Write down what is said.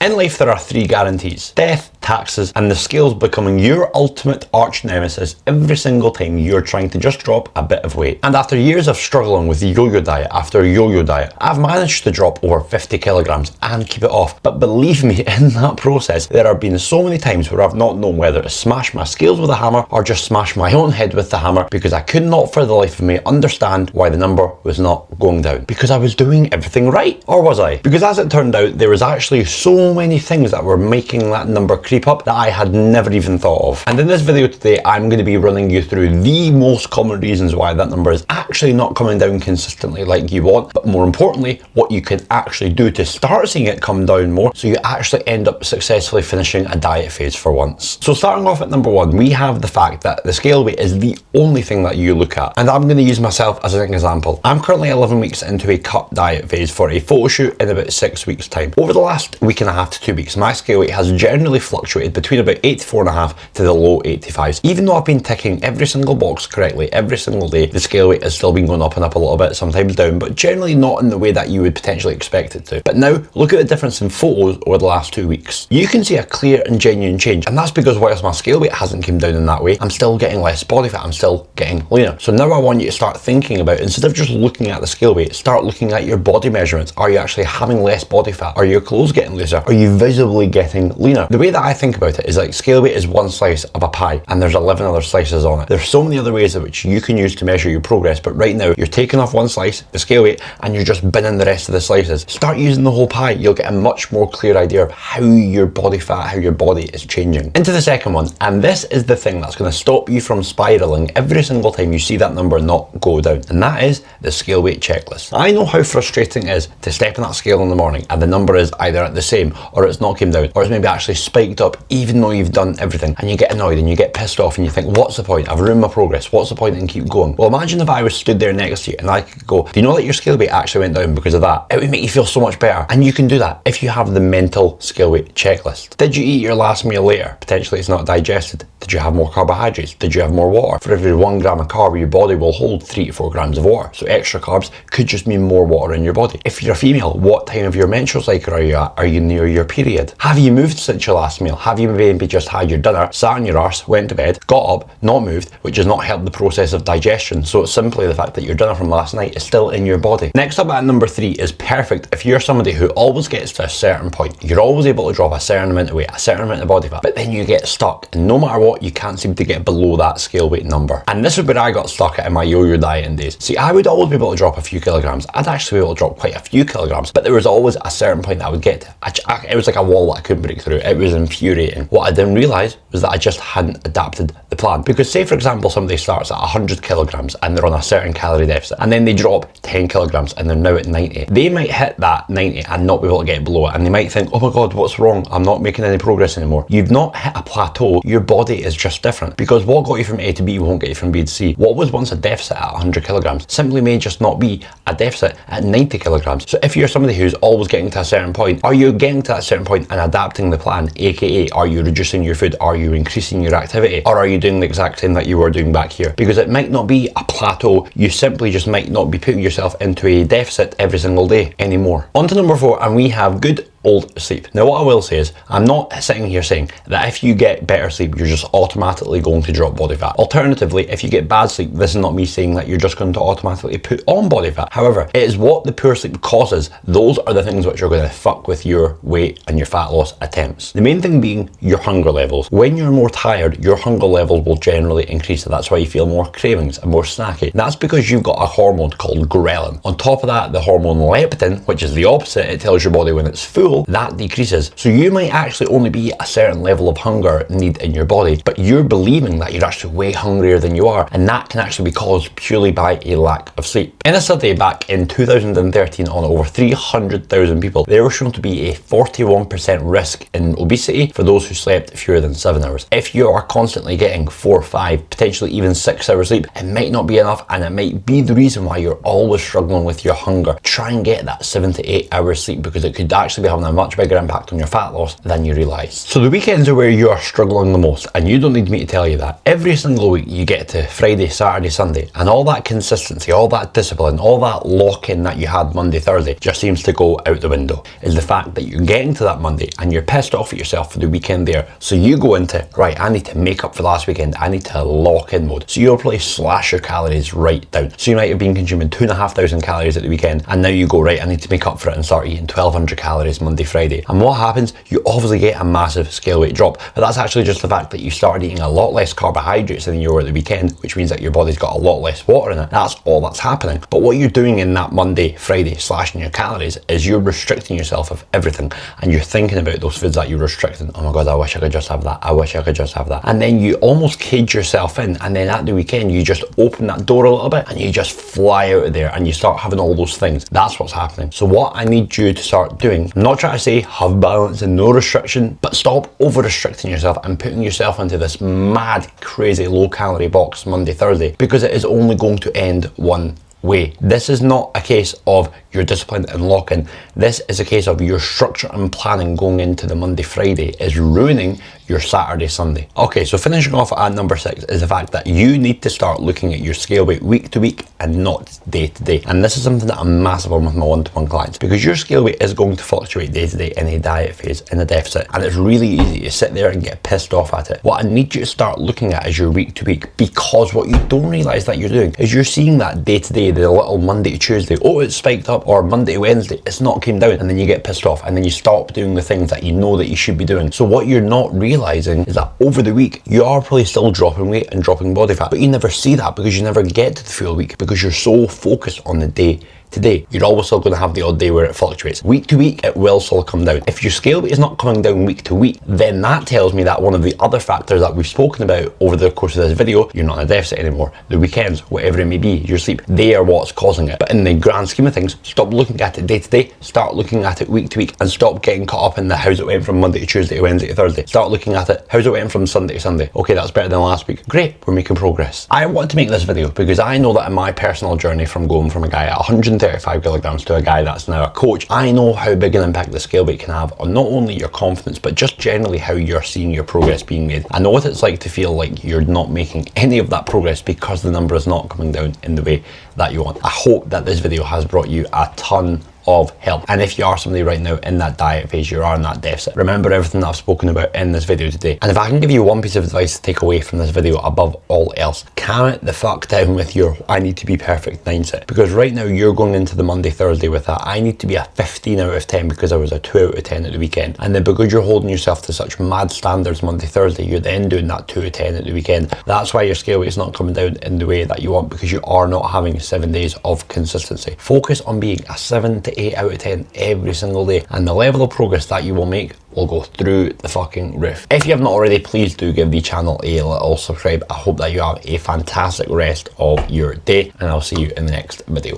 In life there are three guarantees: death, taxes, and the scales becoming your ultimate arch nemesis every single time you're trying to just drop a bit of weight. And after years of struggling with yo-yo diet after yo-yo diet, I've managed to drop over 50 kilograms and keep it off. But believe me, in that process, there have been so many times where I've not known whether to smash my scales with a hammer or just smash my own head with the hammer, because I could not for the life of me understand why the number was not going down. Because I was doing everything right. Or was I? Because as it turned out, there was actually so many things that were making that number creep up that I had never even thought of. And in this video today, I'm going to be running you through the most common reasons why that number is actually not coming down consistently like you want, but more importantly, what you can actually do to start seeing it come down more so you actually end up successfully finishing a diet phase for once. So starting off at number one, we have the fact that the scale weight is the only thing that you look at. And I'm going to use myself as an example. I'm currently 11 weeks into a cut diet phase for a photo shoot in about 6 weeks time. Over the last week and a half to 2 weeks, my scale weight has generally fluctuated between about 84.5 to the low 85s. Even though I've been ticking every single box correctly every single day, the scale weight has still been going up and up a little bit, sometimes down, but generally not in the way that you would potentially expect it to. But now, look at the difference in photos over the last 2 weeks. You can see a clear and genuine change, and that's because whilst my scale weight hasn't come down in that way, I'm still getting less body fat, I'm still getting leaner. So now I want you to start thinking about, instead of just looking at the scale weight, start looking at your body measurements. Are you actually having less body fat? Are your clothes getting looser? Are you visibly getting leaner? The way that I think about it is like scale weight is one slice of a pie and there's 11 other slices on it. There's so many other ways in which you can use to measure your progress, but right now you're taking off one slice, the scale weight, and you're just binning the rest of the slices. Start using the whole pie. You'll get a much more clear idea of how your body fat, how your body is changing. Into the second one, and this is the thing that's going to stop you from spiraling every single time you see that number not go down, and that is the scale weight checklist. I know how frustrating it is to step on that scale in the morning and the number is either at the same, or it's not came down, or it's maybe actually spiked up even though you've done everything, and you get annoyed and you get pissed off and you think, what's the point? I've ruined my progress. What's the point in keep going? Well, imagine if I was stood there next to you and I could go, do you know that your scale weight actually went down because of that? It would make you feel so much better. And you can do that if you have the mental scale weight checklist. Did you eat your last meal later? Potentially it's not digested. Did you have more carbohydrates? Did you have more water? For every 1 gram of carb, your body will hold 3 to 4 grams of water. So extra carbs could just mean more water in your body. If you're a female, what time of your menstrual cycle are you at? Are you near your period? Have you moved since your last meal? Have you maybe just had your dinner, sat on your arse, went to bed, got up, not moved, which has not helped the process of digestion? So it's simply the fact that your dinner from last night is still in your body. Next up at number 3 is perfect if you're somebody who always gets to a certain point. You're always able to drop a certain amount of weight, a certain amount of body fat, but then you get stuck, and no matter what, you can't seem to get below that scale weight number. And this is where I got stuck at in my yo-yo dieting days. See, I would always be able to drop a few kilograms. I'd actually be able to drop quite a few kilograms, but there was always a certain point that I would get to. It was like a wall that I couldn't break through. It was infuriating. What I didn't realise was that I just hadn't adapted the plan. Because say for example, somebody starts at 100 kilograms and they're on a certain calorie deficit, and then they drop 10 kilograms and they're now at 90. They might hit that 90 and not be able to get below it, and they might think, oh my god, what's wrong? I'm not making any progress anymore. You've not hit a plateau. Your body is just different, because what got you from A to B won't get you from B to C. What was once a deficit at 100 kilograms simply may just not be a deficit at 90 kilograms. So if you're somebody who's always getting to a certain point, are you getting to that certain point and adapting the plan, aka are you reducing your food, are you increasing your activity, or are you doing the exact same that you were doing back here? Because it might not be a plateau, you simply just might not be putting yourself into a deficit every single day anymore. On to number 4, and we have good old sleep. Now what I will say is, I'm not sitting here saying that if you get better sleep, you're just automatically going to drop body fat. Alternatively, if you get bad sleep, this is not me saying that you're just going to automatically put on body fat. However, it is what the poor sleep causes. Those are the things which are going to fuck with your weight and your fat loss attempts. The main thing being your hunger levels. When you're more tired, your hunger levels will generally increase. So that's why you feel more cravings and more snacky. That's because you've got a hormone called ghrelin. On top of that, the hormone leptin, which is the opposite, it tells your body when it's full, that decreases. So you might actually only be a certain level of hunger need in your body, but you're believing that you're actually way hungrier than you are, and that can actually be caused purely by a lack of sleep. In a study back in 2013 on over 300,000 people, they were shown to be a 41% risk in obesity for those who slept fewer than 7 hours. If you are constantly getting 4, 5, potentially even 6 hours sleep, it might not be enough, and it might be the reason why you're always struggling with your hunger. Try and get that 7 to 8 hours sleep, because it could actually be having having a much bigger impact on your fat loss than you realise. So the weekends are where you are struggling the most, and you don't need me to tell you that. Every single week you get to Friday, Saturday, Sunday, and all that consistency, all that discipline, all that lock-in that you had Monday, Thursday just seems to go out the window. Is the fact that you're getting to that Monday and you're pissed off at yourself for the weekend there. So you go into, right, I need to make up for last weekend, I need to lock in mode. So you'll probably slash your calories right down. So you might have been consuming 2,500 calories at the weekend, and now you go, right, I need to make up for it and start eating 1,200 calories Monday, Friday. And what happens? You obviously get a massive scale weight drop, but that's actually just the fact that you started eating a lot less carbohydrates than you were at the weekend, which means that your body's got a lot less water in it. That's all that's happening. But what you're doing in that Monday, Friday, slashing your calories is you're restricting yourself of everything, and you're thinking about those foods that you're restricting. Oh my God, I wish I could just have that. I wish I could just have that. And then you almost cage yourself in, and then at the weekend you just open that door a little bit and you just fly out of there and you start having all those things. That's what's happening. So what I need you to start doing, I'm not trying to say have balance and no restriction, but stop over restricting yourself and putting yourself into this mad, crazy low calorie box Monday, Thursday, because it is only going to end one way. This is not a case of you're disciplined and lock-in. This is a case of your structure and planning going into the Monday, Friday is ruining your Saturday, Sunday. Okay, so finishing off at number 6 is the fact that you need to start looking at your scale weight week to week and not day to day. And this is something that I'm massive on with my one-to-one clients, because your scale weight is going to fluctuate day to day in a diet phase, in a deficit, and it's really easy to sit there and get pissed off at it. What I need you to start looking at is your week to week, because what you don't realize that you're doing is you're seeing that day to day, the little Monday to Tuesday, oh, it's spiked up, or Monday to Wednesday, it's not came down, and then you get pissed off, and then you stop doing the things that you know that you should be doing. So what you're not realizing is that over the week, you are probably still dropping weight and dropping body fat, but you never see that because you never get to the full week, because you're so focused on the day today. You're always still going to have the odd day where it fluctuates. Week to week, it will still come down. If your scale weight is not coming down week to week, then that tells me that one of the other factors that we've spoken about over the course of this video, you're not in a deficit anymore. The weekends, whatever it may be, your sleep, they are what's causing it. But in the grand scheme of things, stop looking at it day to day, start looking at it week to week, and stop getting caught up in the how's it went from Monday to Tuesday to Wednesday to Thursday. Start looking at it, how's it went from Sunday to Sunday. Okay, that's better than last week. Great, we're making progress. I want to make this video because I know that in my personal journey from going from a guy at 135 kilograms to a guy that's now a coach, I know how big an impact the scale weight can have on not only your confidence, but just generally how you're seeing your progress being made. I know what it's like to feel like you're not making any of that progress because the number is not coming down in the way that you want. I hope that this video has brought you a ton of help. And if you are somebody right now in that diet phase, you are in that deficit, remember everything that I've spoken about in this video today. And if I can give you one piece of advice to take away from this video above all else, calm it the fuck down with your I need to be perfect mindset. Because right now you're going into the Monday, Thursday with that I need to be a 15 out of 10 because I was a 2 out of 10 at the weekend. And then because you're holding yourself to such mad standards Monday, Thursday, you're then doing that 2 out of 10 at the weekend. That's why your scale weight is not coming down in the way that you want, because you are not having 7 days of consistency. Focus on being a 7 to 8 out of 10 every single day, and the level of progress that you will make will go through the fucking roof. If you have not already, please do give the channel a little subscribe. I hope that you have a fantastic rest of your day, and I'll see you in the next video.